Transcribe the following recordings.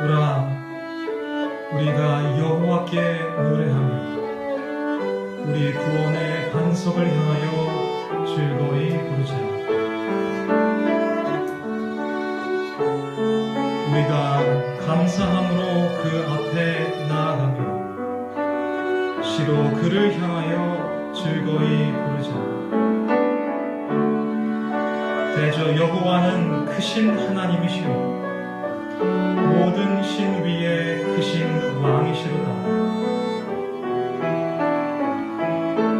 오라, 우리가 여호와께 노래하며 우리 구원의 반석을 향하여 즐거이 부르자. 우리가 감사함으로 그 앞에 나아가며 시로 그를 향하여 즐거이 부르자. 대저 여호와는 크신 하나님이시오 모든 신 위에 크신 왕이시로다.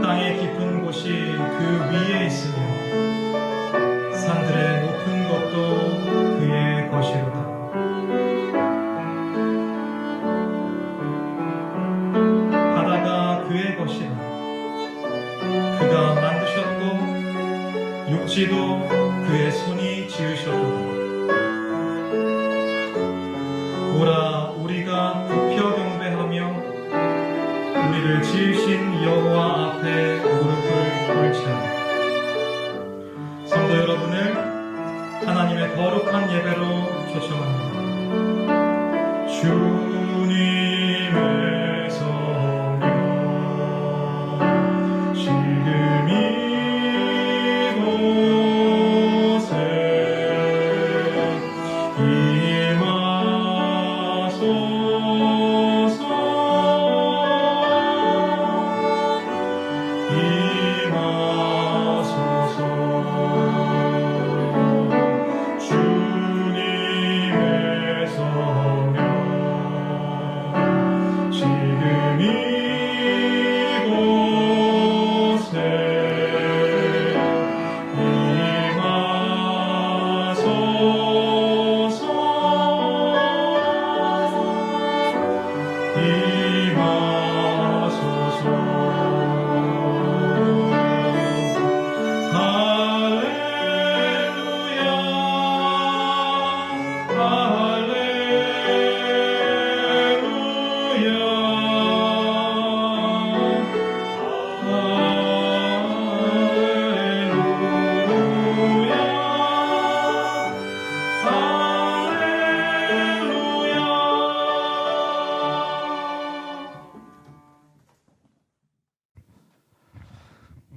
땅의 깊은 곳이 그 위에 있으며 산들의 높은 것도 그의 것이로다. 바다가 그의 것이라. 그가 만드셨고 육지도 그의 손이 지으셨도다. 오라, 우리가 굽혀 경배하며 우리를 지으신 여호와 앞에 무릎을 꿇자. 성도 여러분을 하나님의 거룩한 예배로 초청합니다. 주님의 성령 지금 이곳에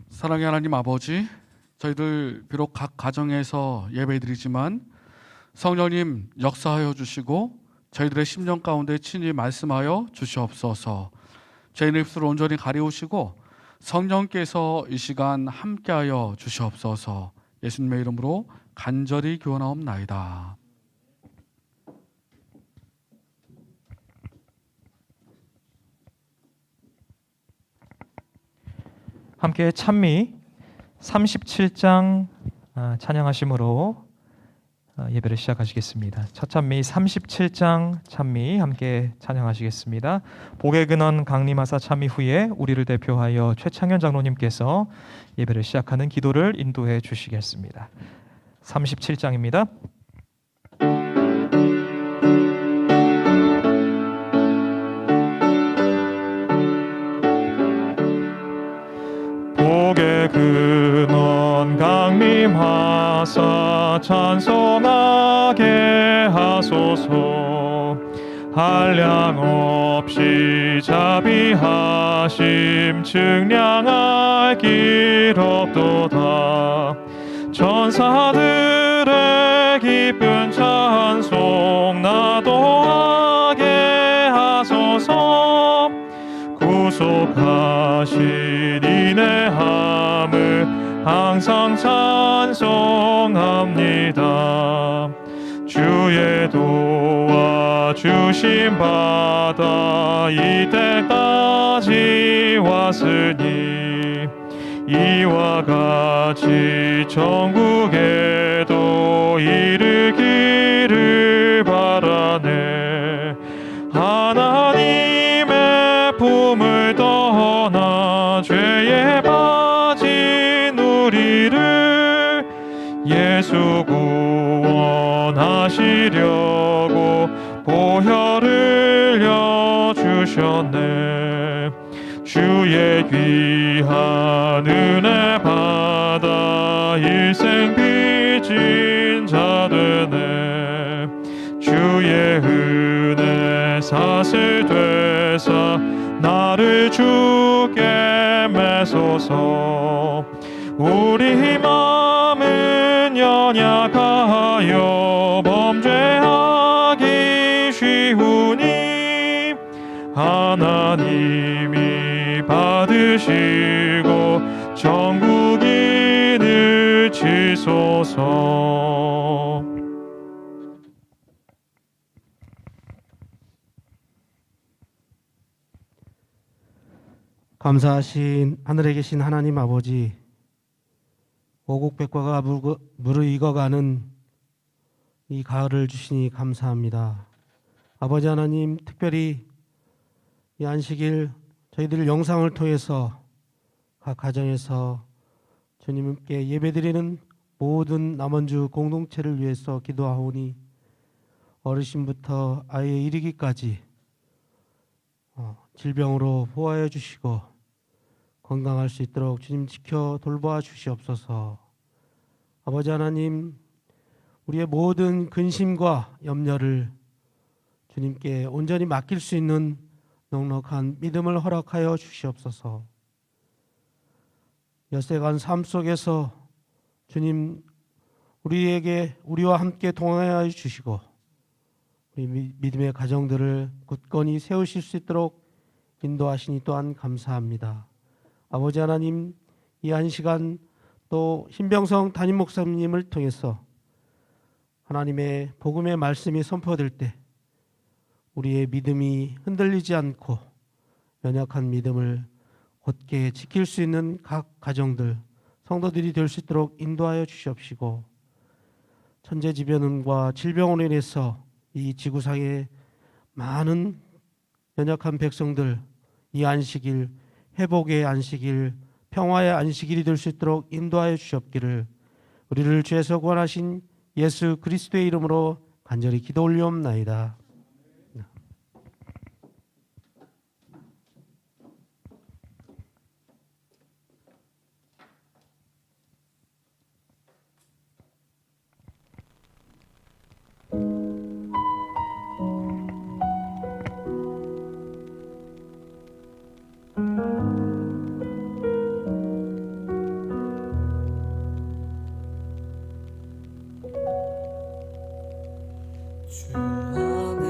사랑의 하나님 아버지, 저희들 비록 각 가정에서 예배드리지만 성령님 역사하여 주시고 저희들의 심령 가운데 친히 말씀하여 주시옵소서. 저희의 입술을 온전히 가리우시고 성령께서 이 시간 함께하여 주시옵소서. 예수님의 이름으로 간절히 기원하옵나이다. 함께 찬미 37장 찬양하심으로 예배를 시작하시겠습니다. 첫 찬미 37장 찬미 함께 찬양하시겠습니다. 복의 근원 강림하사 찬미 후에 우리를 대표하여 최창현 장로님께서 예배를 시작하는 기도를 인도해 주시겠습니다. 37장입니다. 복의 근원 강림하사 찬송하게 하소서. 한량 없이 자비하심 증량할 길 없도다. 천사들의 기쁜 찬송 나도하게 하소서. 구속하신 인내함을 항상 찬송합니다. 주의 도와주심 받아 이때까지 왔으니 이와 같이 천국에도 이르기를 바라네. 하나님의 품을 떠나 죄에 빠진 우리를 예수 구원하시려고 보혈을 흘려주셨네. 주의 귀한 은혜 받아 일생 빚진 자 되네. 주의 은혜 사슬 되사 나를 주께 매소서. 우리 마음은 연약하여 범죄하기 쉬우니 하나님이 받으시고 정국인을 치소서. 감사하신 하늘에 계신 하나님 아버지, 오곡백과가 무르익어가는 이 가을을 주시니 감사합니다. 아버지 하나님, 특별히 이 안식일 저희들 영상을 통해서 각 가정에서 주님께 예배드리는 모든 남원주 공동체를 위해서 기도하오니 어르신부터 아이에 이르기까지 질병으로 보호하여 주시고 건강할 수 있도록 주님 지켜 돌보아 주시옵소서. 아버지 하나님, 우리의 모든 근심과 염려를 주님께 온전히 맡길 수 있는 넉넉한 믿음을 허락하여 주시옵소서. 엿새간 삶 속에서 주님 우리와 함께 동행하여 주시고 우리 믿음의 가정들을 굳건히 세우실 수 있도록 인도하시니 또한 감사합니다. 아버지 하나님, 이 한 시간 또 신병성 담임 목사님을 통해서 하나님의 복음의 말씀이 선포될 때 우리의 믿음이 흔들리지 않고 연약한 믿음을 곧게 지킬 수 있는 각 가정들, 성도들이 될 수 있도록 인도하여 주시옵시고, 천재지변과 질병으로 인해서 이 지구상에 많은 연약한 백성들, 이 안식일, 회복의 안식일, 평화의 안식일이 될 수 있도록 인도하여 주시옵기를 우리를 죄에서 구원하신 예수 그리스도의 이름으로 간절히 기도 올리옵나이다. 주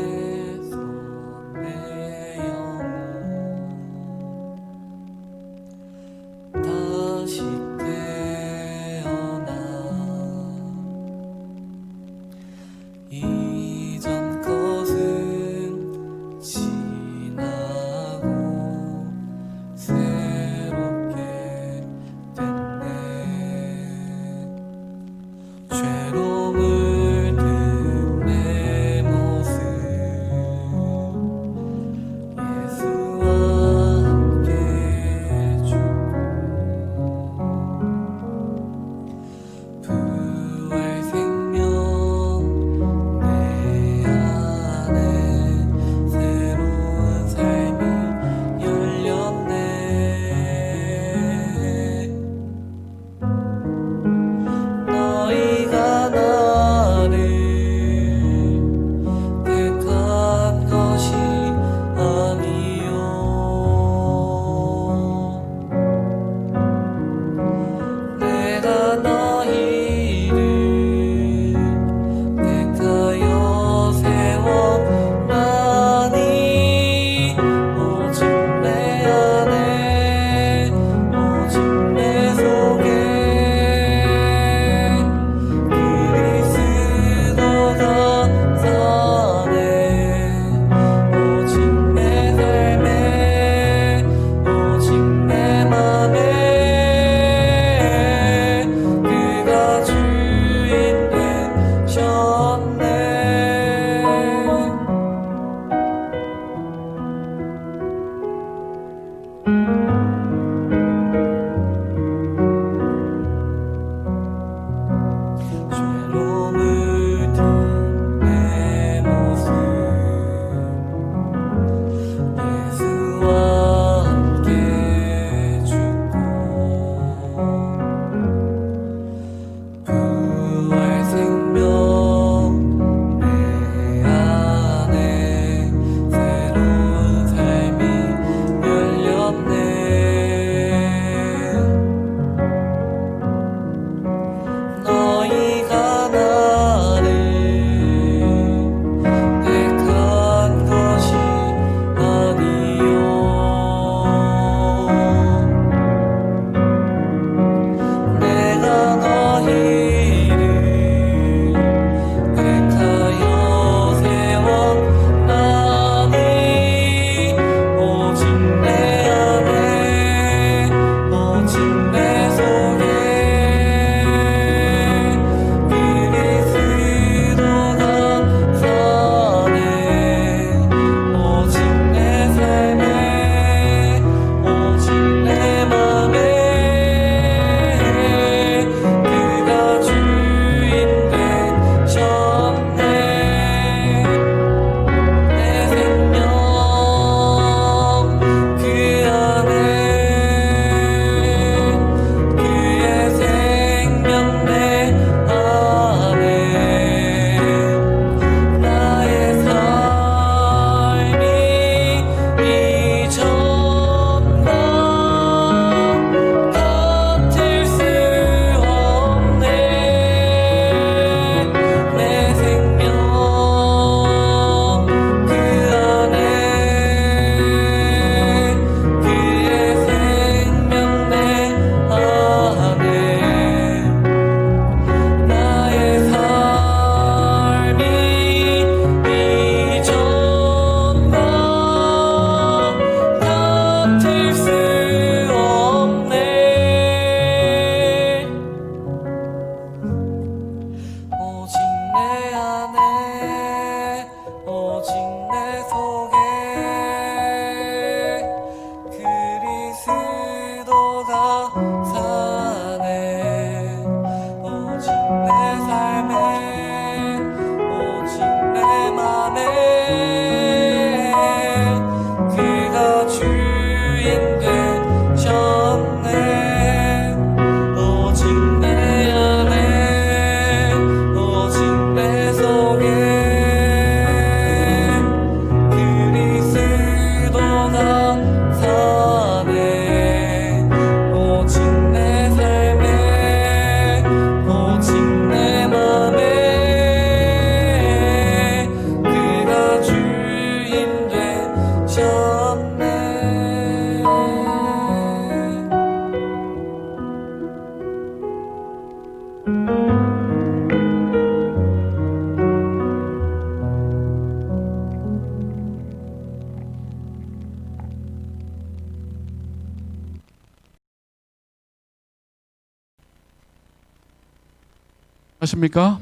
안녕하십니까?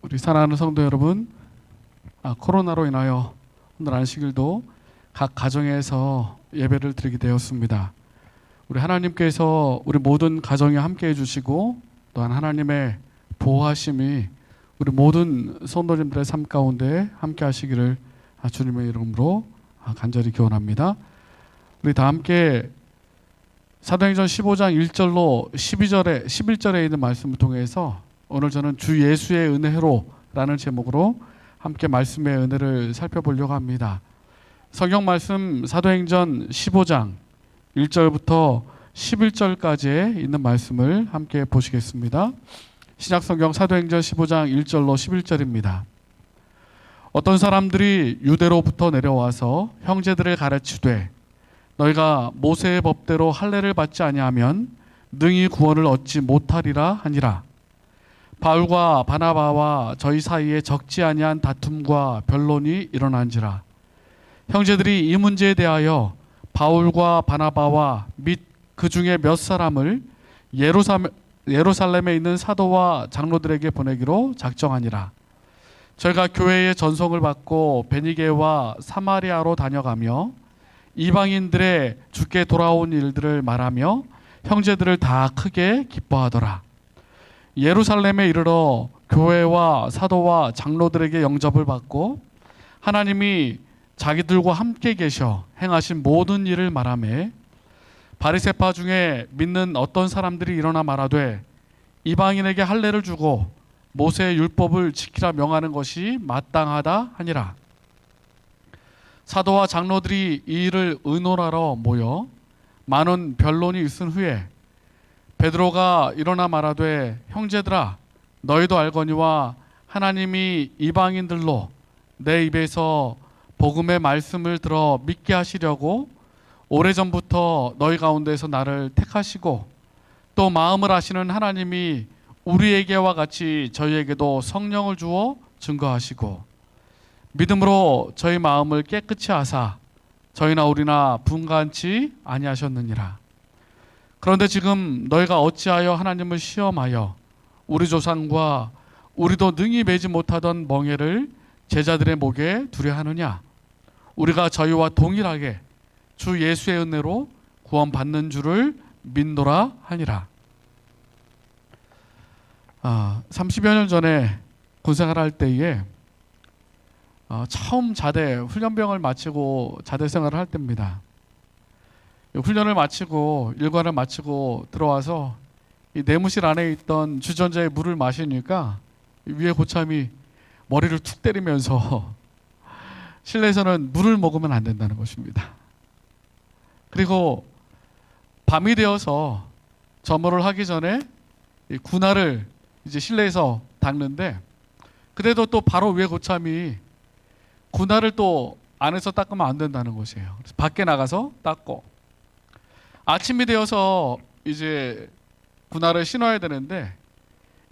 우리 사랑하는 성도 여러분, 코로나로 인하여 오늘 안식일도 각 가정에서 예배를 드리게 되었습니다. 우리 하나님께서 우리 모든 가정에 함께 해주시고 또한 하나님의 보호하심이 우리 모든 성도님들의 삶 가운데 함께 하시기를 주님의 이름으로 간절히 기원합니다. 우리 다 함께 사도행전 15장 1절로 11절에 있는 말씀을 통해서 오늘 저는 주 예수의 은혜로라는 제목으로 함께 말씀의 은혜를 살펴보려고 합니다. 성경 말씀 사도행전 15장 1절부터 11절까지에 있는 말씀을 함께 보시겠습니다. 신약성경 사도행전 15장 1절로 11절입니다. 어떤 사람들이 유대로부터 내려와서 형제들을 가르치되 너희가 모세의 법대로 할례를 받지 아니하면 능히 구원을 얻지 못하리라 하니라. 바울과 바나바와 저희 사이에 적지 아니한 다툼과 변론이 일어난지라. 형제들이 이 문제에 대하여 바울과 바나바와 및 그 중에 몇 사람을 예루살렘에 있는 사도와 장로들에게 보내기로 작정하니라. 저희가 교회의 전송을 받고 베니게와 사마리아로 다녀가며 이방인들의 주께 돌아온 일들을 말하며 형제들을 다 크게 기뻐하더라. 예루살렘에 이르러 교회와 사도와 장로들에게 영접을 받고 하나님이 자기들과 함께 계셔 행하신 모든 일을 말하며 바리새파 중에 믿는 어떤 사람들이 일어나 말하되 이방인에게 할례를 주고 모세의 율법을 지키라 명하는 것이 마땅하다 하니라. 사도와 장로들이 이 일을 의논하러 모여 많은 변론이 있은 후에 베드로가 일어나 말하되 형제들아 너희도 알거니와 하나님이 이방인들로 내 입에서 복음의 말씀을 들어 믿게 하시려고 오래전부터 너희 가운데서 나를 택하시고 또 마음을 아시는 하나님이 우리에게와 같이 저희에게도 성령을 주어 증거하시고 믿음으로 저희 마음을 깨끗이 하사 저희나 우리나 분간치 아니하셨느니라. 그런데 지금 너희가 어찌하여 하나님을 시험하여 우리 조상과 우리도 능히 매지 못하던 멍에를 제자들의 목에 두려 하느냐. 우리가 저희와 동일하게 주 예수의 은혜로 구원받는 줄을 믿노라 하니라. 30여 년 전에 군생활할 때에 처음 자대 훈련병을 마치고 자대 생활을 할 때입니다. 훈련을 마치고 일과를 마치고 들어와서 이 내무실 안에 있던 주전자에 물을 마시니까 위에 고참이 머리를 툭 때리면서 실내에서는 물을 먹으면 안 된다는 것입니다. 그리고 밤이 되어서 점호를 하기 전에 이 군화를 이제 실내에서 닦는데 그래도 또 바로 위에 고참이 군화를 또 안에서 닦으면 안 된다는 것이에요. 그래서 밖에 나가서 닦고 아침이 되어서 이제 군화를 신어야 되는데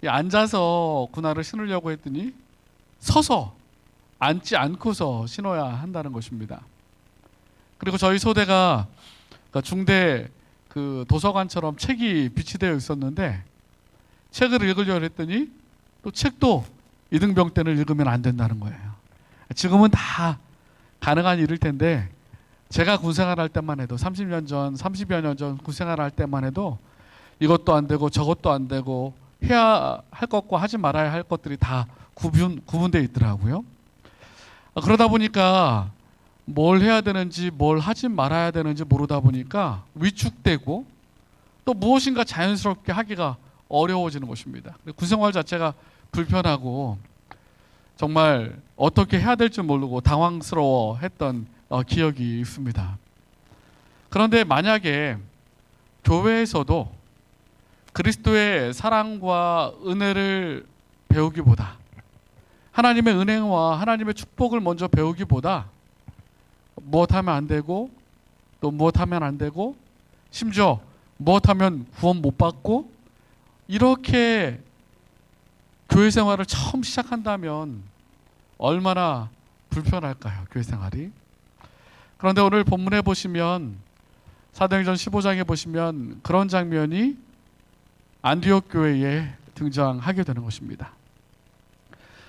앉아서 군화를 신으려고 했더니 서서 앉지 않고서 신어야 한다는 것입니다. 그리고 저희 소대가 중대 그 도서관처럼 책이 비치되어 있었는데 책을 읽으려고 했더니 또 책도 이등병 때는 읽으면 안 된다는 거예요. 지금은 다 가능한 일일 텐데 제가 군생활할 때만 해도 30년 전, 30여 년 전 군생활할 때만 해도 이것도 안 되고 저것도 안 되고 해야 할 것과 하지 말아야 할 것들이 다 구분되어 있더라고요. 그러다 보니까 뭘 해야 되는지 뭘 하지 말아야 되는지 모르다 보니까 위축되고 또 무엇인가 자연스럽게 하기가 어려워지는 것입니다. 군생활 자체가 불편하고 정말 어떻게 해야 될지 모르고 당황스러워했던 기억이 있습니다. 그런데 만약에 교회에서도 그리스도의 사랑과 은혜를 배우기보다 하나님의 은혜와 하나님의 축복을 먼저 배우기보다 무엇하면 안 되고 또 무엇하면 안 되고 심지어 무엇하면 구원 못 받고 이렇게 교회 생활을 처음 시작한다면 얼마나 불편할까요? 교회 생활이. 그런데 오늘 본문에 보시면 사도행전 15장에 보시면 그런 장면이 안디옥 교회에 등장하게 되는 것입니다.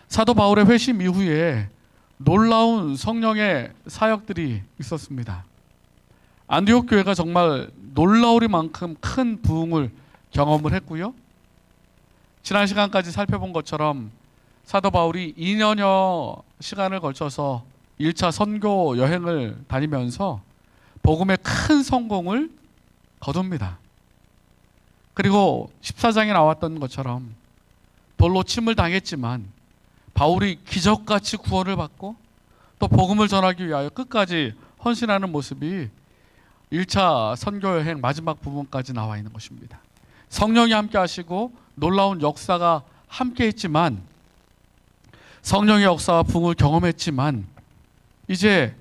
사도 바울의 회심 이후에 놀라운 성령의 사역들이 있었습니다. 안디옥 교회가 정말 놀라우리만큼 큰 부흥을 경험을 했고요. 지난 시간까지 살펴본 것처럼 사도 바울이 2년여 시간을 걸쳐서 1차 선교 여행을 다니면서 복음의 큰 성공을 거둡니다. 그리고 14장에 나왔던 것처럼 돌로 침을 당했지만 바울이 기적같이 구원을 받고 또 복음을 전하기 위하여 끝까지 헌신하는 모습이 1차 선교여행 마지막 부분까지 나와 있는 것입니다. 성령이 함께 하시고 놀라운 역사가 함께 했지만, 성령의 역사와 부흥을 경험했지만 이제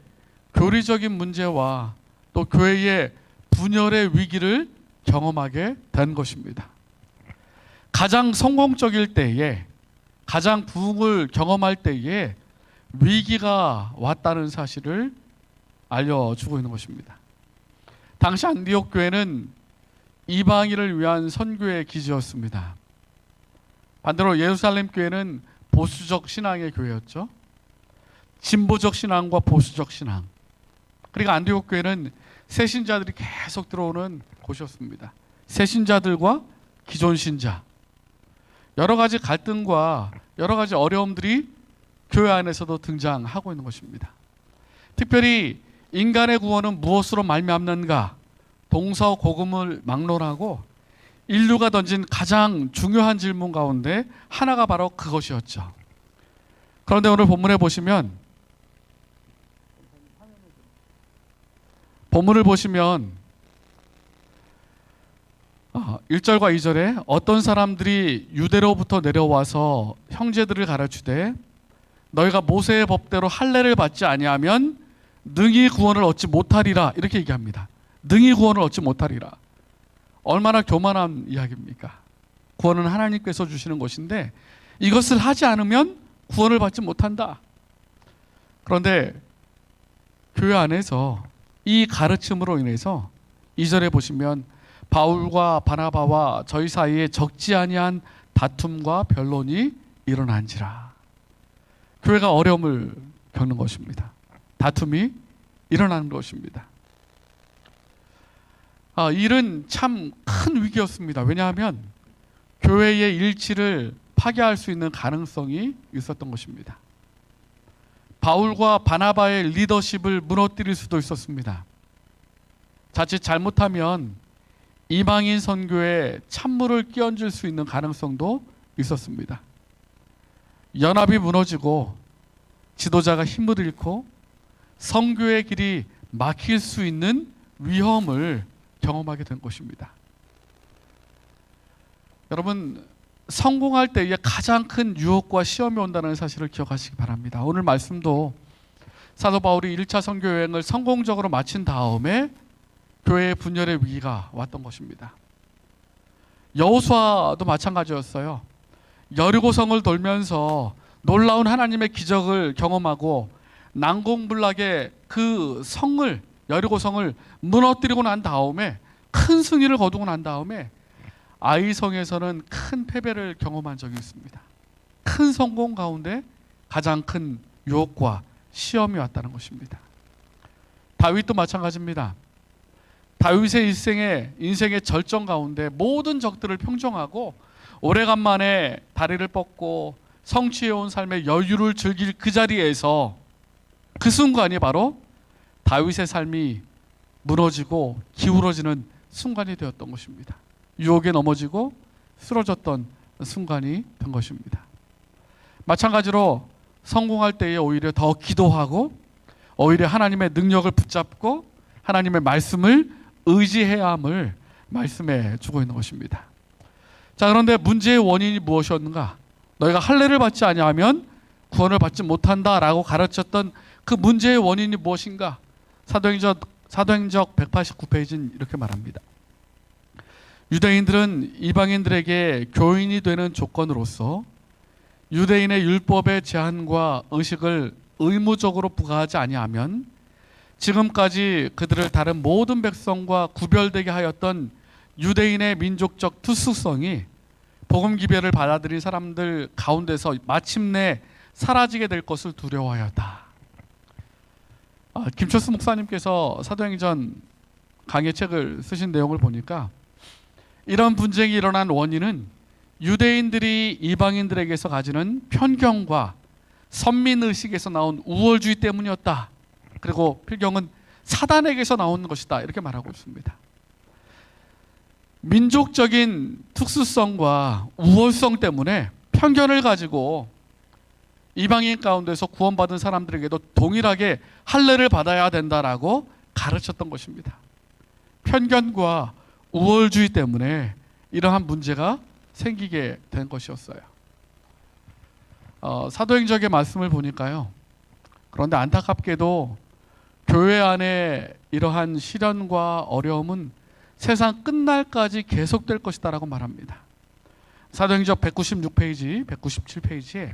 교리적인 문제와 또 교회의 분열의 위기를 경험하게 된 것입니다. 가장 성공적일 때에, 가장 부흥을 경험할 때에 위기가 왔다는 사실을 알려주고 있는 것입니다. 당시 안디옥 교회는 이방인을 위한 선교의 기지였습니다. 반대로 예루살렘 교회는 보수적 신앙의 교회였죠. 진보적 신앙과 보수적 신앙. 그리고 안디옥 교회는 새신자들이 계속 들어오는 곳이었습니다. 새신자들과 기존 신자. 여러 가지 갈등과 여러 가지 어려움들이 교회 안에서도 등장하고 있는 것입니다. 특별히 인간의 구원은 무엇으로 말미암는가? 동서고금을 막론하고 인류가 던진 가장 중요한 질문 가운데 하나가 바로 그것이었죠. 그런데 오늘 본문에 보시면, 본문을 보시면 1절과 2절에 어떤 사람들이 유대로부터 내려와서 형제들을 가르치되 너희가 모세의 법대로 할례를 받지 아니하면 능히 구원을 얻지 못하리라, 이렇게 얘기합니다. 능히 구원을 얻지 못하리라. 얼마나 교만한 이야기입니까? 구원은 하나님께서 주시는 것인데 이것을 하지 않으면 구원을 받지 못한다. 그런데 교회 안에서 이 가르침으로 인해서 2절에 보시면 바울과 바나바와 저희 사이에 적지 아니한 다툼과 변론이 일어난지라. 교회가 어려움을 겪는 것입니다. 다툼이 일어나는 것입니다. 일은 참 큰 위기였습니다. 왜냐하면 교회의 일치를 파괴할 수 있는 가능성이 있었던 것입니다. 바울과 바나바의 리더십을 무너뜨릴 수도 있었습니다. 자칫 잘못하면 이방인 선교에 찬물을 끼얹을 수 있는 가능성도 있었습니다. 연합이 무너지고 지도자가 힘을 잃고 선교의 길이 막힐 수 있는 위험을 경험하게 된 것입니다. 여러분, 성공할 때에 가장 큰 유혹과 시험이 온다는 사실을 기억하시기 바랍니다. 오늘 말씀도 사도 바울이 1차 선교 여행을 성공적으로 마친 다음에 교회의 분열의 위기가 왔던 것입니다. 여호수아도 마찬가지였어요. 여리고성을 돌면서 놀라운 하나님의 기적을 경험하고 난공불락의 그 성을, 여리고성을 무너뜨리고 난 다음에, 큰 승리를 거두고 난 다음에 아이성에서는 큰 패배를 경험한 적이 있습니다. 큰 성공 가운데 가장 큰 유혹과 시험이 왔다는 것입니다. 다윗도 마찬가지입니다. 다윗의 인생의 절정 가운데 모든 적들을 평정하고 오래간만에 다리를 뻗고 성취해온 삶의 여유를 즐길 그 자리에서 그 순간이 바로 다윗의 삶이 무너지고 기울어지는 순간이 되었던 것입니다. 유혹에 넘어지고 쓰러졌던 순간이 된 것입니다. 마찬가지로 성공할 때에 오히려 더 기도하고 오히려 하나님의 능력을 붙잡고 하나님의 말씀을 의지해야 함을 말씀해 주고 있는 것입니다. 자, 그런데 문제의 원인이 무엇이었는가? 너희가 할례를 받지 아니하면 구원을 받지 못한다라고 가르쳤던 그 문제의 원인이 무엇인가? 사도행적 189페이지는 이렇게 말합니다. 유대인들은 이방인들에게 교인이 되는 조건으로서 유대인의 율법의 제한과 의식을 의무적으로 부과하지 아니하면 지금까지 그들을 다른 모든 백성과 구별되게 하였던 유대인의 민족적 특수성이 복음 기별을 받아들인 사람들 가운데서 마침내 사라지게 될 것을 두려워하였다. 김철수 목사님께서 사도행전 강의 책을 쓰신 내용을 보니까 이런 분쟁이 일어난 원인은 유대인들이 이방인들에게서 가지는 편견과 선민의식에서 나온 우월주의 때문이었다. 그리고 필경은 사단에게서 나온 것이다. 이렇게 말하고 있습니다. 민족적인 특수성과 우월성 때문에 편견을 가지고 이방인 가운데서 구원받은 사람들에게도 동일하게 할례를 받아야 된다라고 가르쳤던 것입니다. 편견과 우월주의 때문에 이러한 문제가 생기게 된 것이었어요. 사도행전의 말씀을 보니까요. 그런데 안타깝게도 교회 안에 이러한 시련과 어려움은 세상 끝날까지 계속될 것이다라고 말합니다. 사도행전 196페이지, 197페이지에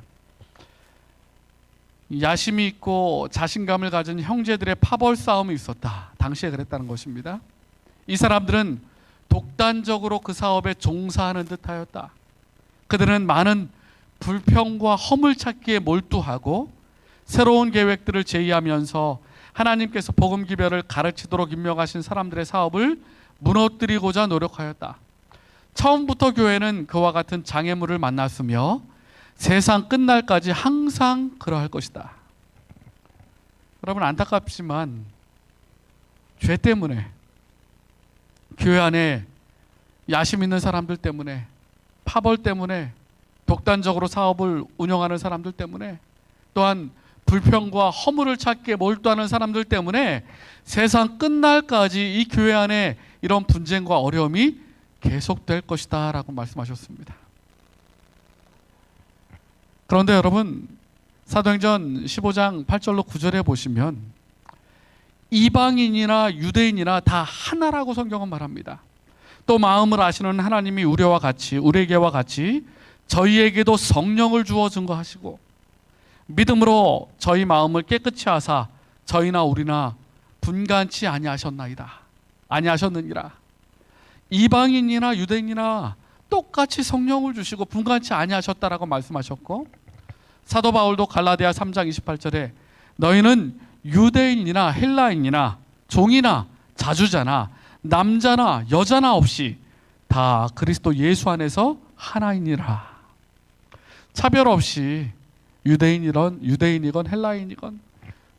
야심이 있고 자신감을 가진 형제들의 파벌 싸움이 있었다. 당시에 그랬다는 것입니다. 이 사람들은 독단적으로 그 사업에 종사하는 듯하였다. 그들은 많은 불평과 허물 찾기에 몰두하고 새로운 계획들을 제의하면서 하나님께서 복음 기별을 가르치도록 임명하신 사람들의 사업을 무너뜨리고자 노력하였다. 처음부터 교회는 그와 같은 장애물을 만났으며 세상 끝날까지 항상 그러할 것이다. 여러분, 안타깝지만 죄 때문에, 교회 안에 야심 있는 사람들 때문에, 파벌 때문에, 독단적으로 사업을 운영하는 사람들 때문에, 또한 불평과 허물을 찾기에 몰두하는 사람들 때문에 세상 끝날까지 이 교회 안에 이런 분쟁과 어려움이 계속될 것이다 라고 말씀하셨습니다. 그런데 여러분, 사도행전 15장 8절로 9절에 보시면 이방인이나 유대인이나 다 하나라고 성경은 말합니다. 또 마음을 아시는 하나님이 우리에게와 같이 저희에게도 성령을 주어 증거하시고 믿음으로 저희 마음을 깨끗이 하사 저희나 우리나 분간치 아니하셨느니라. 이방인이나 유대인이나 똑같이 성령을 주시고 분간치 아니하셨다라고 말씀하셨고, 사도 바울도 갈라디아 3장 28절에 너희는 유대인이나 헬라인이나 종이나 자주자나 남자나 여자나 없이 다 그리스도 예수 안에서 하나이니라. 차별 없이 유대인이건 헬라인이건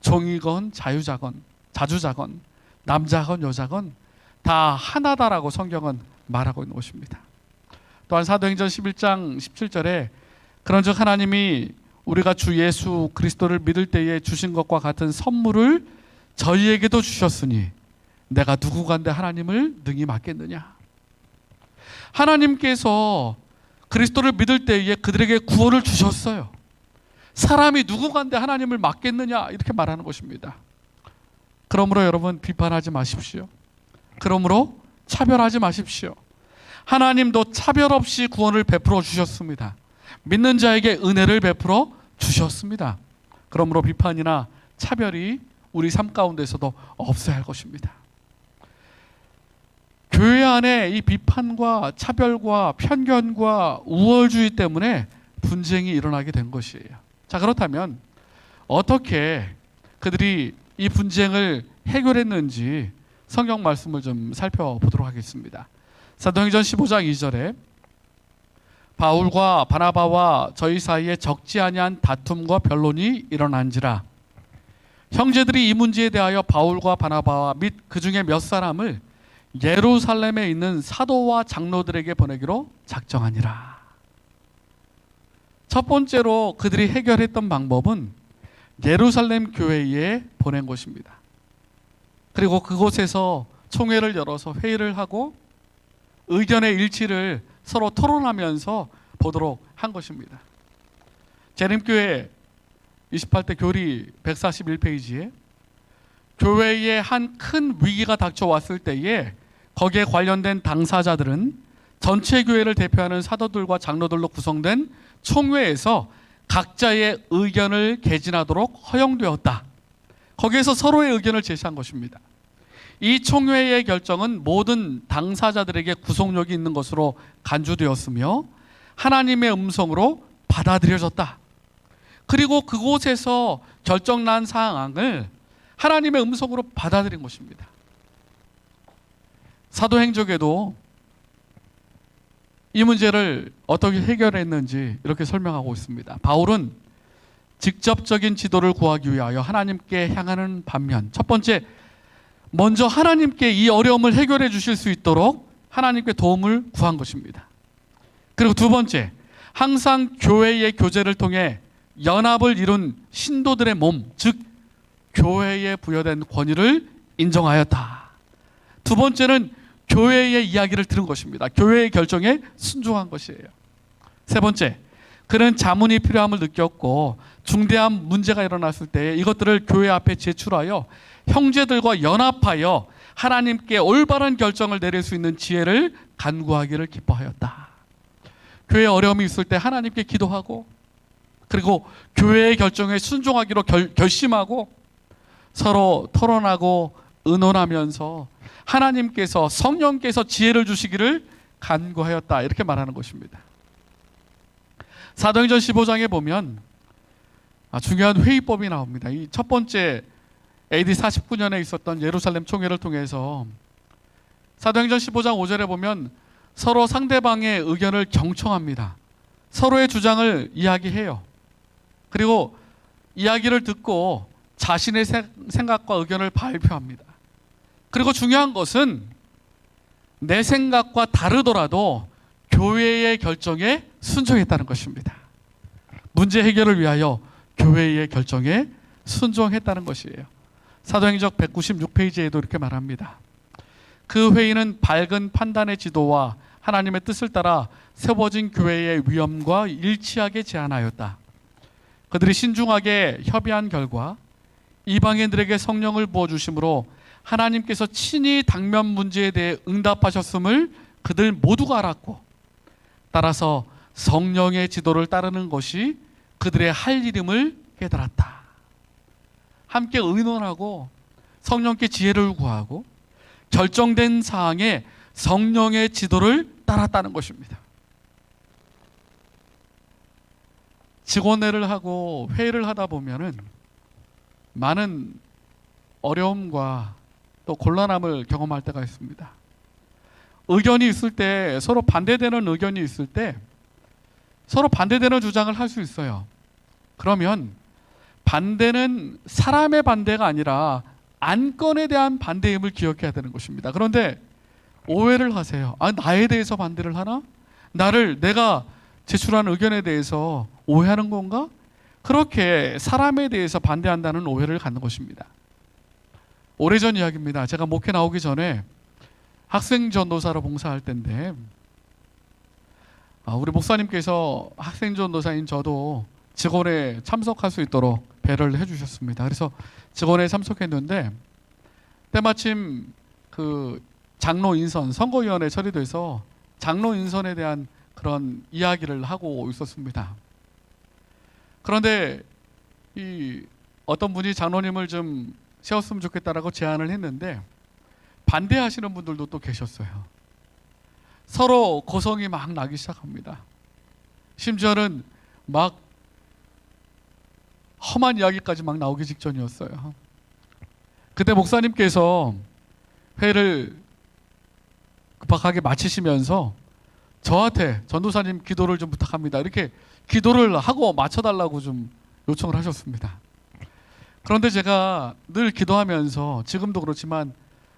종이건 자주자건 남자건 여자건 다 하나다라고 성경은 말하고 있는 것입니다. 또한 사도행전 11장 17절에 그런즉 하나님이 우리가 주 예수 그리스도를 믿을 때에 주신 것과 같은 선물을 저희에게도 주셨으니 내가 누구간데 하나님을 능히 맡겠느냐. 하나님께서 그리스도를 믿을 때에 그들에게 구원을 주셨어요. 사람이 누구간데 하나님을 맡겠느냐 이렇게 말하는 것입니다. 그러므로 여러분, 비판하지 마십시오. 그러므로 차별하지 마십시오. 하나님도 차별 없이 구원을 베풀어 주셨습니다. 믿는 자에게 은혜를 베풀어 주셨습니다. 그러므로 비판이나 차별이 우리 삶 가운데서도 없어야 할 것입니다. 교회 안에 이 비판과 차별과 편견과 우월주의 때문에 분쟁이 일어나게 된 것이에요. 자, 그렇다면 어떻게 그들이 이 분쟁을 해결했는지 성경 말씀을 좀 살펴보도록 하겠습니다. 사도행전 15장 2절에 바울과 바나바와 저희 사이에 적지 아니한 다툼과 변론이 일어난지라. 형제들이 이 문제에 대하여 바울과 바나바와 및 그 중에 몇 사람을 예루살렘에 있는 사도와 장로들에게 보내기로 작정하니라. 첫 번째로 그들이 해결했던 방법은 예루살렘 교회에 보낸 것입니다. 그리고 그곳에서 총회를 열어서 회의를 하고 의견의 일치를 서로 토론하면서 보도록 한 것입니다. 재림교회 28대 교리 141페이지에 교회에 한 큰 위기가 닥쳐왔을 때에 거기에 관련된 당사자들은 전체 교회를 대표하는 사도들과 장로들로 구성된 총회에서 각자의 의견을 개진하도록 허용되었다. 거기에서 서로의 의견을 제시한 것입니다. 이 총회의 결정은 모든 당사자들에게 구속력이 있는 것으로 간주되었으며 하나님의 음성으로 받아들여졌다. 그리고 그곳에서 결정난 사항을 하나님의 음성으로 받아들인 것입니다. 사도행적에도 이 문제를 어떻게 해결했는지 이렇게 설명하고 있습니다. 바울은 직접적인 지도를 구하기 위하여 하나님께 향하는 반면, 첫 번째, 먼저 하나님께 이 어려움을 해결해 주실 수 있도록 하나님께 도움을 구한 것입니다. 그리고 두 번째, 항상 교회의 교제를 통해 연합을 이룬 신도들의 몸, 즉 교회에 부여된 권위를 인정하였다. 두 번째는 교회의 이야기를 들은 것입니다. 교회의 결정에 순종한 것이에요. 세 번째, 그는 자문이 필요함을 느꼈고 중대한 문제가 일어났을 때 이것들을 교회 앞에 제출하여 형제들과 연합하여 하나님께 올바른 결정을 내릴 수 있는 지혜를 간구하기를 기뻐하였다. 교회에 어려움이 있을 때 하나님께 기도하고, 그리고 교회의 결정에 순종하기로 결심하고 서로 토론하고 의논하면서 하나님께서, 성령께서 지혜를 주시기를 간구하였다, 이렇게 말하는 것입니다. 사도행전 15장에 보면 중요한 회의법이 나옵니다. 이 첫 번째 AD 49년에 있었던 예루살렘 총회를 통해서 사도행전 15장 5절에 보면 서로 상대방의 의견을 경청합니다. 서로의 주장을 이야기해요. 그리고 이야기를 듣고 자신의 생각과 의견을 발표합니다. 그리고 중요한 것은 내 생각과 다르더라도 교회의 결정에 순종했다는 것입니다. 문제 해결을 위하여 교회의 결정에 순종했다는 것이에요. 사도행전 196페이지에도 이렇게 말합니다. 그 회의는 밝은 판단의 지도와 하나님의 뜻을 따라 세워진 교회의 위엄과 일치하게 제안하였다. 그들이 신중하게 협의한 결과 이방인들에게 성령을 부어주심으로 하나님께서 친히 당면 문제에 대해 응답하셨음을 그들 모두가 알았고, 따라서 성령의 지도를 따르는 것이 그들의 할 일임을 깨달았다. 함께 의논하고 성령께 지혜를 구하고 결정된 사항에 성령의 지도를 따랐다는 것입니다. 직원회를 하고 회의를 하다 보면은 많은 어려움과 또 곤란함을 경험할 때가 있습니다. 의견이 있을 때, 서로 반대되는 의견이 있을 때 서로 반대되는 주장을 할 수 있어요. 그러면 반대는 사람의 반대가 아니라 안건에 대한 반대임을 기억해야 되는 것입니다. 그런데 오해를 하세요. 나에 대해서 반대를 하나? 내가 제출한 의견에 대해서 오해하는 건가? 그렇게 사람에 대해서 반대한다는 오해를 갖는 것입니다. 오래전 이야기입니다. 제가 목회 나오기 전에 학생 전도사로 봉사할 때인데 우리 목사님께서 학생 전도사인 저도 직원에 참석할 수 있도록 배려를 해주셨습니다. 그래서 직원에 참석했는데 때마침 그 장로 인선, 선거위원회 처리돼서 장로 인선에 대한 그런 이야기를 하고 있었습니다. 그런데 어떤 분이 장로님을 좀 세웠으면 좋겠다라고 제안을 했는데 반대하시는 분들도 또 계셨어요. 서로 고성이 막 나기 시작합니다. 심지어는 막 험한 이야기까지 막 나오기 직전이었어요. 그때 목사님께서 회의를 급하게 마치시면서 저한테 전도사님 기도를 좀 부탁합니다, 이렇게 기도를 하고 맞춰달라고 좀 요청을 하셨습니다. 그런데 제가 늘 기도하면서 지금도 그렇지만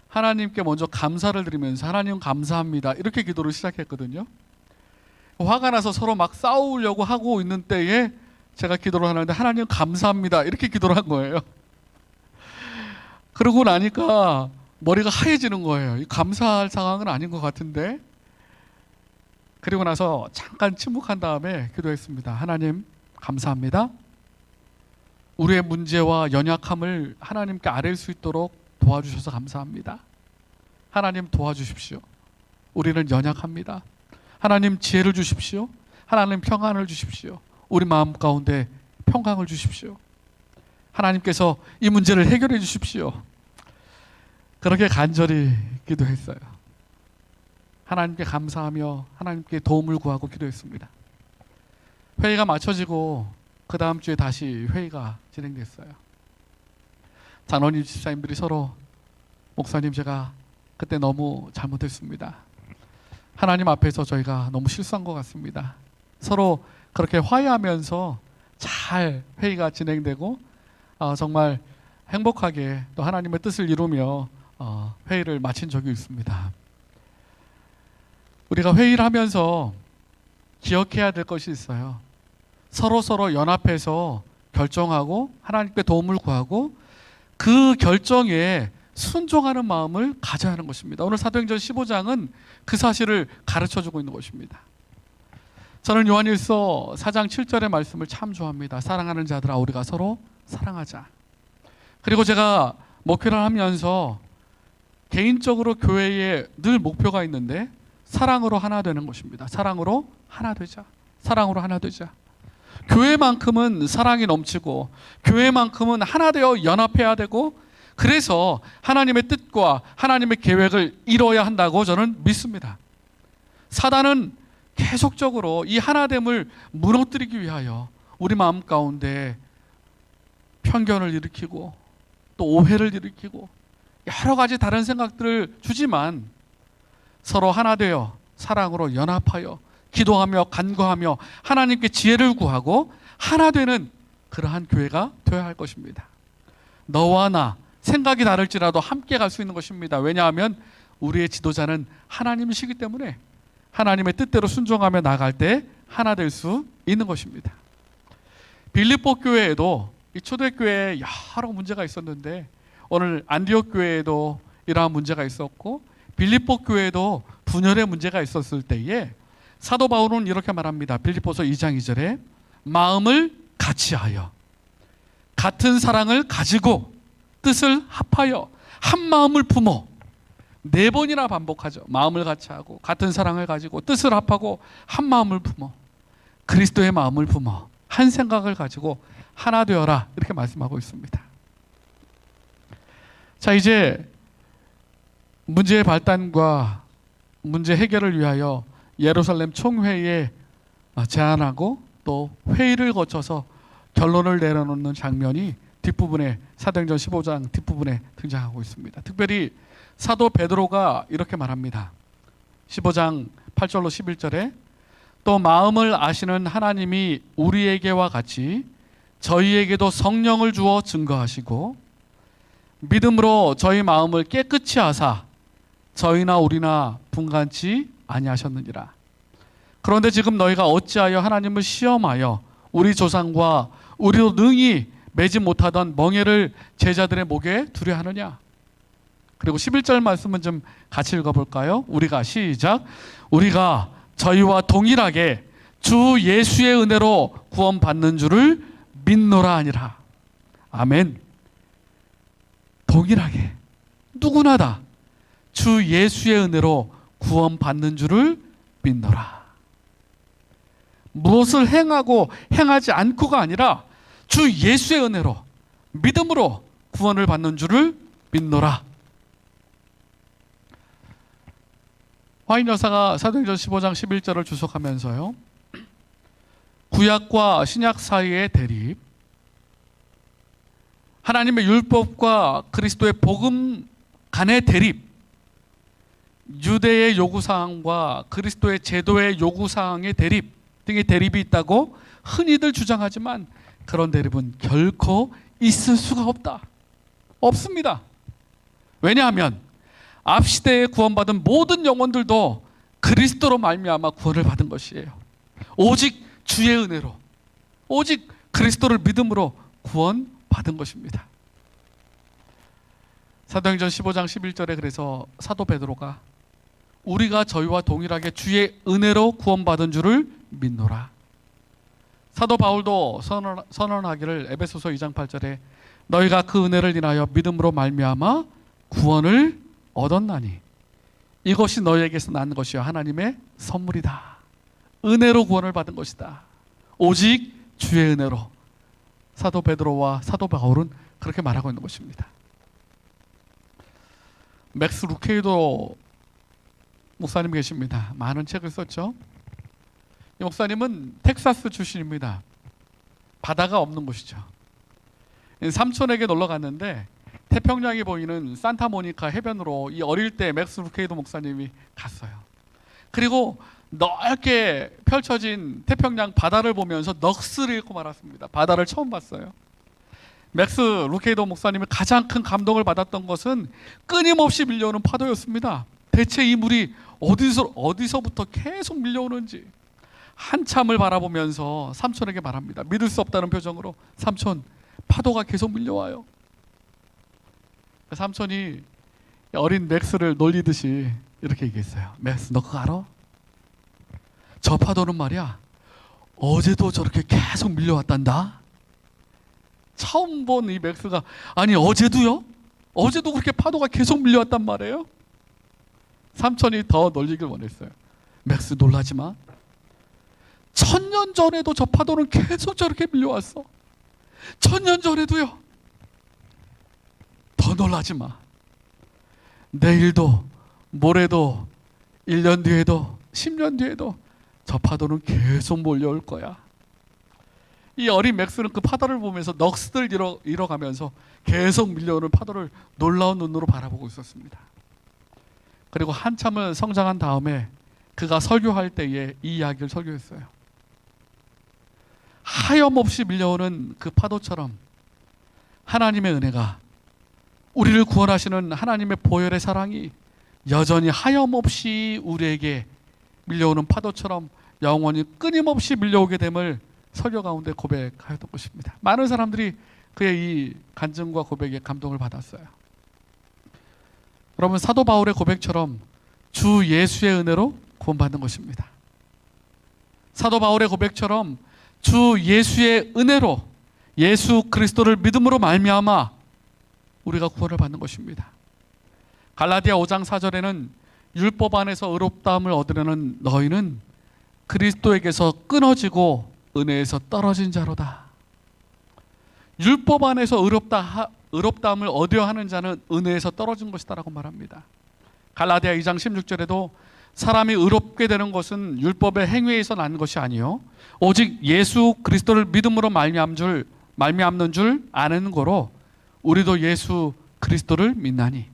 하나님께 먼저 감사를 드리면서 하나님 감사합니다, 이렇게 기도를 시작했거든요. 화가 나서 서로 막 싸우려고 하고 있는 때에 제가 기도를 하는데 하나님 감사합니다, 이렇게 기도를 한 거예요. 그러고 나니까 머리가 하얘지는 거예요. 감사할 상황은 아닌 것 같은데. 그리고 나서 잠깐 침묵한 다음에 기도했습니다. 하나님 감사합니다. 우리의 문제와 연약함을 하나님께 아뢰 수 있도록 도와주셔서 감사합니다. 하나님 도와주십시오. 우리는 연약합니다. 하나님 지혜를 주십시오. 하나님 평안을 주십시오. 우리 마음 가운데 평강을 주십시오. 하나님께서 이 문제를 해결해 주십시오. 그렇게 간절히 기도했어요. 하나님께 감사하며 하나님께 도움을 구하고 기도했습니다. 회의가 마쳐지고 그 다음 주에 다시 회의가 진행됐어요. 단원임 집사님들이 서로 목사님 제가 그때 너무 잘못했습니다. 하나님 앞에서 저희가 너무 실수한 것 같습니다. 서로 그렇게 화해하면서 잘 회의가 진행되고 정말 행복하게 또 하나님의 뜻을 이루며 회의를 마친 적이 있습니다. 우리가 회의를 하면서 기억해야 될 것이 있어요. 서로 연합해서 결정하고 하나님께 도움을 구하고 그 결정에 순종하는 마음을 가져야 하는 것입니다. 오늘 사도행전 15장은 그 사실을 가르쳐주고 있는 것입니다. 저는 요한일서 4장 7절의 말씀을 참 좋아합니다. 사랑하는 자들아 우리가 서로 사랑하자. 그리고 제가 목회를 하면서 개인적으로 교회에 늘 목표가 있는데 사랑으로 하나 되는 것입니다. 사랑으로 하나 되자. 사랑으로 하나 되자. 교회만큼은 사랑이 넘치고 교회만큼은 하나 되어 연합해야 되고 그래서 하나님의 뜻과 하나님의 계획을 이뤄야 한다고 저는 믿습니다. 사단은 계속적으로 이 하나됨을 무너뜨리기 위하여 우리 마음 가운데 편견을 일으키고 또 오해를 일으키고 여러 가지 다른 생각들을 주지만 서로 하나 되어 사랑으로 연합하여 기도하며 간구하며 하나님께 지혜를 구하고 하나 되는 그러한 교회가 되어야 할 것입니다. 너와 나 생각이 다를지라도 함께 갈 수 있는 것입니다. 왜냐하면 우리의 지도자는 하나님이시기 때문에 하나님의 뜻대로 순종하며 나아갈 때 하나 될 수 있는 것입니다. 빌립보 교회에도 이 초대교회에 여러 문제가 있었는데 오늘 안디옥 교회에도 이러한 문제가 있었고 빌립보 교회에도 분열의 문제가 있었을 때에 사도 바울은 이렇게 말합니다. 빌립보서 2장 2절에 마음을 같이하여 같은 사랑을 가지고 뜻을 합하여 한 마음을 품어 4번이나 반복하죠. 마음을 같이하고 같은 사랑을 가지고 뜻을 합하고 한 마음을 품어 그리스도의 마음을 품어 한 생각을 가지고 하나 되어라 이렇게 말씀하고 있습니다. 자, 이제 문제의 발단과 문제 해결을 위하여 예루살렘 총회에 제안하고 또 회의를 거쳐서 결론을 내려놓는 장면이 뒷부분에 사도행전 15장 뒷부분에 등장하고 있습니다. 특별히 사도 베드로가 이렇게 말합니다. 15장 8절로 11절에 또 마음을 아시는 하나님이 우리에게와 같이 저희에게도 성령을 주어 증거하시고 믿음으로 저희 마음을 깨끗이 하사 저희나 우리나 분간치 아니하셨느니라. 그런데 지금 너희가 어찌하여 하나님을 시험하여 우리 조상과 우리도 능히 매지 못하던 멍에를 제자들의 목에 두려 하느냐. 그리고 11절 말씀은 좀 같이 읽어볼까요? 우리가 시작. 우리가 저희와 동일하게 주 예수의 은혜로 구원받는 줄을 믿노라 하니라. 아멘. 동일하게 누구나 다 주 예수의 은혜로 구원받는 줄을 믿노라. 무엇을 행하고 행하지 않고가 아니라 주 예수의 은혜로 믿음으로 구원을 받는 줄을 믿노라. 화인 여사가 사도행전 15장 11절을 주석하면서요. 구약과 신약 사이의 대립, 하나님의 율법과 그리스도의 복음 간의 대립, 유대의 요구사항과 그리스도의 제도의 요구사항의 대립 등의 대립이 있다고 흔히들 주장하지만 그런 대립은 결코 있을 수가 없다. 없습니다. 왜냐하면 앞시대에 구원받은 모든 영혼들도 그리스도로 말미암아 구원을 받은 것이에요. 오직 주의 은혜로, 오직 그리스도를 믿음으로 구원받은 것입니다. 사도행전 15장 11절에 그래서 사도 베드로가 우리가 저희와 동일하게 주의 은혜로 구원받은 줄을 믿노라. 사도 바울도 선언하기를 에베소서 2장 8절에 너희가 그 은혜를 인하여 믿음으로 말미암아 구원을 얻었나니 이것이 너희에게서 난 것이요 하나님의 선물이다. 은혜로 구원을 받은 것이다. 오직 주의 은혜로. 사도 베드로와 사도 바울은 그렇게 말하고 있는 것입니다. 맥스 루케이도 목사님 계십니다. 많은 책을 썼죠. 이 목사님은 텍사스 출신입니다. 바다가 없는 곳이죠. 삼촌에게 놀러 갔는데 태평양이 보이는 산타모니카 해변으로 이 어릴 때 맥스 루케이도 목사님이 갔어요. 그리고 넓게 펼쳐진 태평양 바다를 보면서 넋을 잃고 말았습니다. 바다를 처음 봤어요. 맥스 루케이도 목사님이 가장 큰 감동을 받았던 것은 끊임없이 밀려오는 파도였습니다. 대체 이 물이 어디서부터 계속 밀려오는지 한참을 바라보면서 삼촌에게 말합니다. 믿을 수 없다는 표정으로, 삼촌, 파도가 계속 밀려와요. 삼촌이 어린 맥스를 놀리듯이 이렇게 얘기했어요. 맥스, 너 그거 알아? 저 파도는 말이야, 어제도 저렇게 계속 밀려왔단다. 처음 본 이 맥스가, 아니 어제도요? 어제도 그렇게 파도가 계속 밀려왔단 말이에요? 삼촌이 더 놀리길 원했어요. 맥스, 놀라지 마. 1000년 전에도 저 파도는 계속 저렇게 밀려왔어. 1000년 전에도요. 더 놀라지 마. 내일도 모레도 1년 뒤에도 10년 뒤에도 저 파도는 계속 몰려올 거야. 이 어린 맥스는 그 파도를 보면서 넋을 잃어가면서 계속 밀려오는 파도를 놀라운 눈으로 바라보고 있었습니다. 그리고 한참을 성장한 다음에 그가 설교할 때에 이 이야기를 설교했어요. 하염없이 밀려오는 그 파도처럼 하나님의 은혜가, 우리를 구원하시는 하나님의 보혈의 사랑이 여전히 하염없이 우리에게 밀려오는 파도처럼 영원히 끊임없이 밀려오게 됨을 설교 가운데 고백하였던 것입니다. 많은 사람들이 그의 이 간증과 고백에 감동을 받았어요. 여러분, 사도 바울의 고백처럼 주 예수의 은혜로 구원받는 것입니다. 사도 바울의 고백처럼 주 예수의 은혜로, 예수 그리스도를 믿음으로 말미암아 우리가 구원을 받는 것입니다. 갈라디아 5장 4절에는 율법 안에서 의롭다함을 얻으려는 너희는 그리스도에게서 끊어지고 은혜에서 떨어진 자로다. 율법 안에서 의롭다함을 얻어야 하는 자는 은혜에서 떨어진 것이다라고 말합니다. 갈라디아 2장 16절에도 사람이 의롭게 되는 것은 율법의 행위에서 난 것이 아니요 오직 예수 그리스도를 믿음으로 말미암는 줄 아는 거로 우리도 예수 그리스도를 믿나니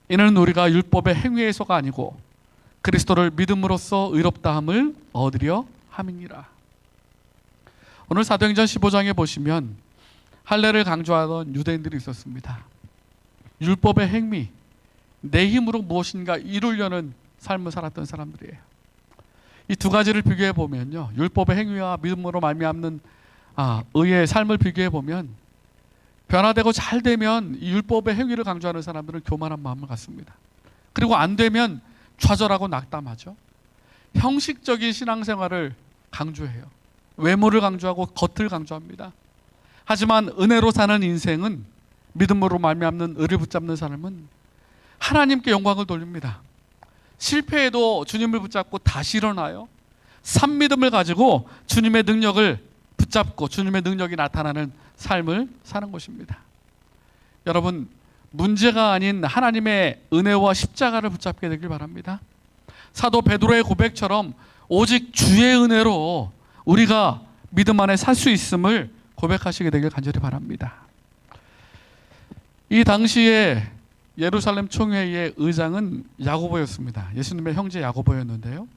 이는 우리가 율법의 행위에서가 아니고 그리스도를 믿음으로써 의롭다함을 얻으려 함이니라. 오늘 사도행전 15장에 보시면 할례를 강조하던 유대인들이 있었습니다. 율법의 행위, 내 힘으로 무엇인가 이루려는 삶을 살았던 사람들이에요. 이 두 가지를 비교해 보면요, 율법의 행위와 믿음으로 말미암는 의의 삶을 비교해 보면 변화되고 잘 되면 이 율법의 행위를 강조하는 사람들은 교만한 마음을 갖습니다. 그리고 안 되면 좌절하고 낙담하죠. 형식적인 신앙생활을 강조해요. 외모를 강조하고 겉을 강조합니다. 하지만 은혜로 사는 인생은, 믿음으로 말미암는 의를 붙잡는 사람은 하나님께 영광을 돌립니다. 실패해도 주님을 붙잡고 다시 일어나요. 산믿음을 가지고 주님의 능력을 붙잡고 주님의 능력이 나타나는 삶을 사는 것입니다. 여러분, 문제가 아닌 하나님의 은혜와 십자가를 붙잡게 되길 바랍니다. 사도 베드로의 고백처럼 오직 주의 은혜로 우리가 믿음 안에 살 수 있음을 고백하시게 되길 간절히 바랍니다. 이 당시에 예루살렘 총회의 의장은 야고보였습니다. 예수님의 형제 야고보였는데요.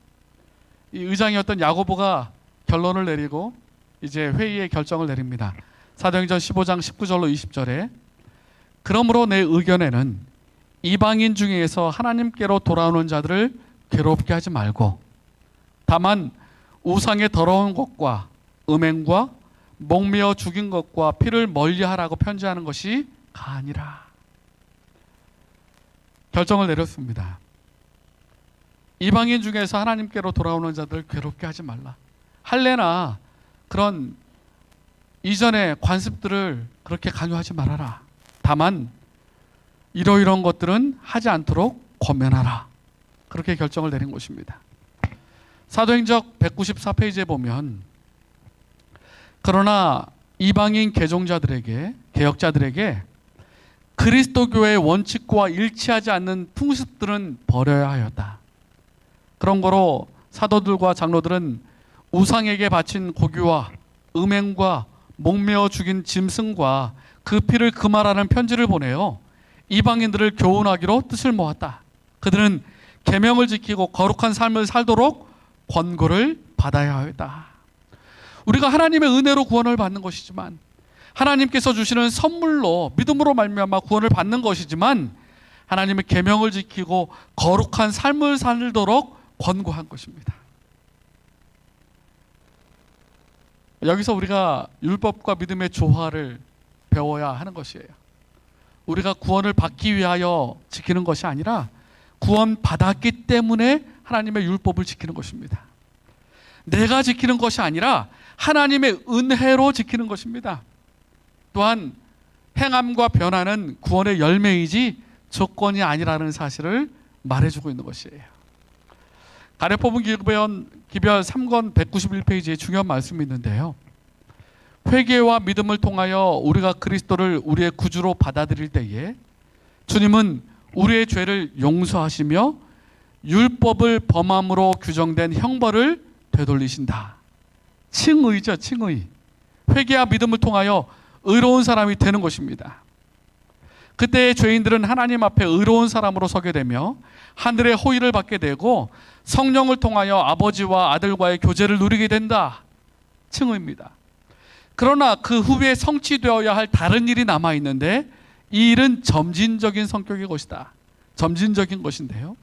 이 의장이었던 야고보가 결론을 내리고 이제 회의의 결정을 내립니다. 사도행전 15장 19절로 20절에 그러므로 내 의견에는 이방인 중에서 하나님께로 돌아오는 자들을 괴롭게 하지 말고 다만 우상의 더러운 것과 음행과 목매어 죽인 것과 피를 멀리하라고 편지하는 것이 가하니라. 결정을 내렸습니다. 이방인 중에서 하나님께로 돌아오는 자들 괴롭게 하지 말라. 할례나 그런 이전의 관습들을 그렇게 강요하지 말아라. 다만 이러이러한 것들은 하지 않도록 권면하라. 그렇게 결정을 내린 것입니다. 사도행전 194페이지에 보면 그러나 이방인 개종자들에게, 개혁자들에게 그리스도교의 원칙과 일치하지 않는 풍습들은 버려야 하였다. 그런 거로 사도들과 장로들은 우상에게 바친 고기와 음행과 목매어 죽인 짐승과 그 피를 금하라는 편지를 보내어 이방인들을 교훈하기로 뜻을 모았다. 그들은 계명을 지키고 거룩한 삶을 살도록 권고를 받아야 하였다. 우리가 하나님의 은혜로 구원을 받는 것이지만, 하나님께서 주시는 선물로 믿음으로 말미암아 구원을 받는 것이지만, 하나님의 계명을 지키고 거룩한 삶을 살도록 권고한 것입니다. 여기서 우리가 율법과 믿음의 조화를 배워야 하는 것이에요. 우리가 구원을 받기 위하여 지키는 것이 아니라 구원 받았기 때문에 하나님의 율법을 지키는 것입니다. 내가 지키는 것이 아니라 하나님의 은혜로 지키는 것입니다. 또한 행함과 변화는 구원의 열매이지 조건이 아니라는 사실을 말해주고 있는 것이에요. 가래뽑은 기별 3권 191페이지에 중요한 말씀이 있는데요. 회개와 믿음을 통하여 우리가 그리스도를 우리의 구주로 받아들일 때에 주님은 우리의 죄를 용서하시며 율법을 범함으로 규정된 형벌을 되돌리신다. 칭의죠, 칭의. 회개와 믿음을 통하여 의로운 사람이 되는 것입니다. 그때의 죄인들은 하나님 앞에 의로운 사람으로 서게 되며 하늘의 호의를 받게 되고 성령을 통하여 아버지와 아들과의 교제를 누리게 된다. 칭의입니다. 그러나 그 후에 성취되어야 할 다른 일이 남아있는데 이 일은 점진적인 성격의 것이다. 점진적인 것인데요,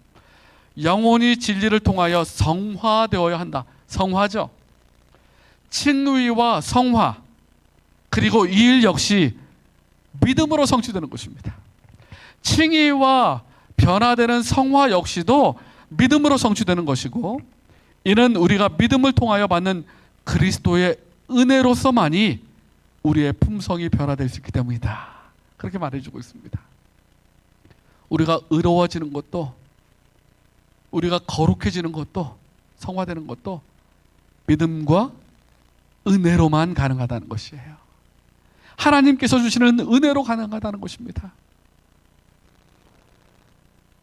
영혼이 진리를 통하여 성화되어야 한다. 성화죠. 칭의와 성화, 그리고 이 일 역시 믿음으로 성취되는 것입니다. 칭의와 변화되는 성화 역시도 믿음으로 성취되는 것이고, 이는 우리가 믿음을 통하여 받는 그리스도의 은혜로서만이 우리의 품성이 변화될 수 있기 때문이다. 그렇게 말해주고 있습니다. 우리가 의로워지는 것도, 우리가 거룩해지는 것도, 성화되는 것도 믿음과 은혜로만 가능하다는 것이에요. 하나님께서 주시는 은혜로 가능하다는 것입니다.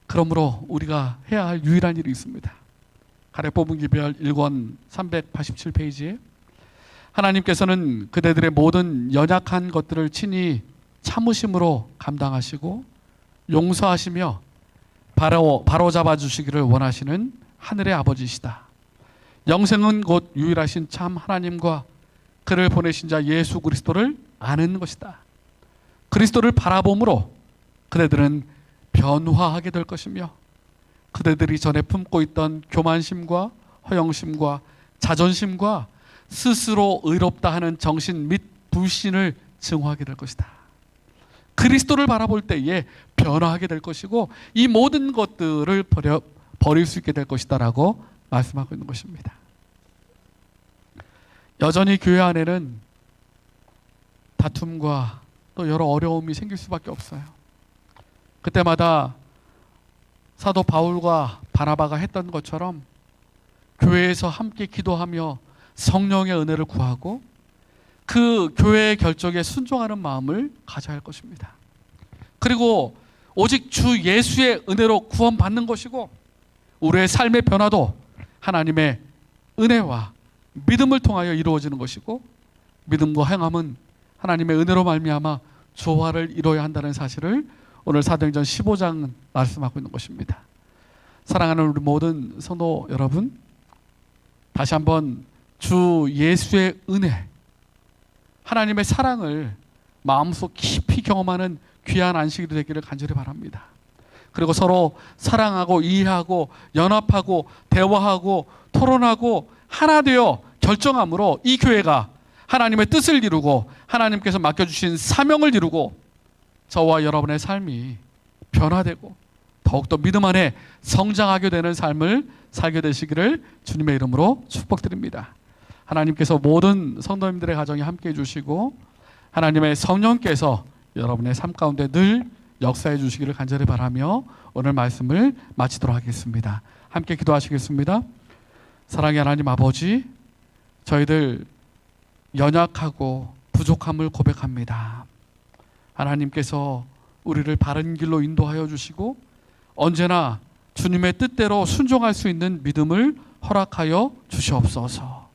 그러므로 우리가 해야 할 유일한 일이 있습니다. 가래뽑은 기별 1권 387페이지에 하나님께서는 그대들의 모든 연약한 것들을 친히 참으심으로 감당하시고 용서하시며 바로잡아 주시기를 원하시는 하늘의 아버지시다. 영생은 곧 유일하신 참 하나님과 그를 보내신 자 예수 그리스도를 아는 것이다. 그리스도를 바라봄으로 그대들은 변화하게 될 것이며 그대들이 전에 품고 있던 교만심과 허영심과 자존심과 스스로 의롭다 하는 정신 및 불신을 증오하게 될 것이다. 그리스도를 바라볼 때에 변화하게 될 것이고 이 모든 것들을 버릴 수 있게 될 것이다 라고 말씀하고 있는 것입니다. 여전히 교회 안에는 다툼과 또 여러 어려움이 생길 수밖에 없어요. 그때마다 사도 바울과 바나바가 했던 것처럼 교회에서 함께 기도하며 성령의 은혜를 구하고 그 교회의 결정에 순종하는 마음을 가져야 할 것입니다. 그리고 오직 주 예수의 은혜로 구원받는 것이고 우리의 삶의 변화도 하나님의 은혜와 믿음을 통하여 이루어지는 것이고 믿음과 행함은 하나님의 은혜로 말미암아 조화를 이루어야 한다는 사실을 오늘 사도행전 15장은 말씀하고 있는 것입니다. 사랑하는 우리 모든 성도 여러분, 다시 한번 주 예수의 은혜, 하나님의 사랑을 마음속 깊이 경험하는 귀한 안식이 되기를 간절히 바랍니다. 그리고 서로 사랑하고 이해하고 연합하고 대화하고 토론하고 하나 되어 결정함으로 이 교회가 하나님의 뜻을 이루고 하나님께서 맡겨주신 사명을 이루고 저와 여러분의 삶이 변화되고 더욱더 믿음 안에 성장하게 되는 삶을 살게 되시기를 주님의 이름으로 축복드립니다. 하나님께서 모든 성도님들의 가정에 함께해 주시고 하나님의 성령께서 여러분의 삶 가운데 늘 역사해 주시기를 간절히 바라며 오늘 말씀을 마치도록 하겠습니다. 함께 기도하시겠습니다. 사랑의 하나님 아버지, 저희들 연약하고 부족함을 고백합니다. 하나님께서 우리를 바른 길로 인도하여 주시고 언제나 주님의 뜻대로 순종할 수 있는 믿음을 허락하여 주시옵소서.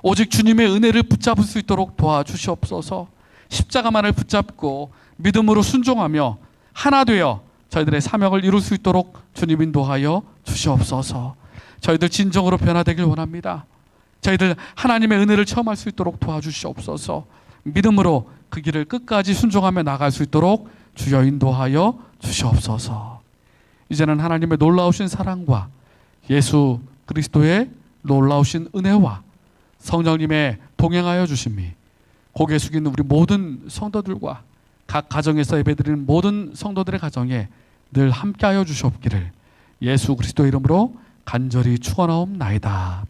오직 주님의 은혜를 붙잡을 수 있도록 도와주시옵소서. 십자가만을 붙잡고 믿음으로 순종하며 하나 되어 저희들의 사명을 이룰 수 있도록 주님 인도하여 주시옵소서. 저희들 진정으로 변화되길 원합니다. 저희들 하나님의 은혜를 체험할 수 있도록 도와주시옵소서. 믿음으로 그 길을 끝까지 순종하며 나갈 수 있도록 주여 인도하여 주시옵소서. 이제는 하나님의 놀라우신 사랑과 예수 그리스도의 놀라우신 은혜와 성령님의 동행하여 주심이 고개 숙이는 우리 모든 성도들과 각 가정에서 예배드리는 모든 성도들의 가정에 늘 함께하여 주시옵기를 예수 그리스도 이름으로 간절히 축원하옵나이다.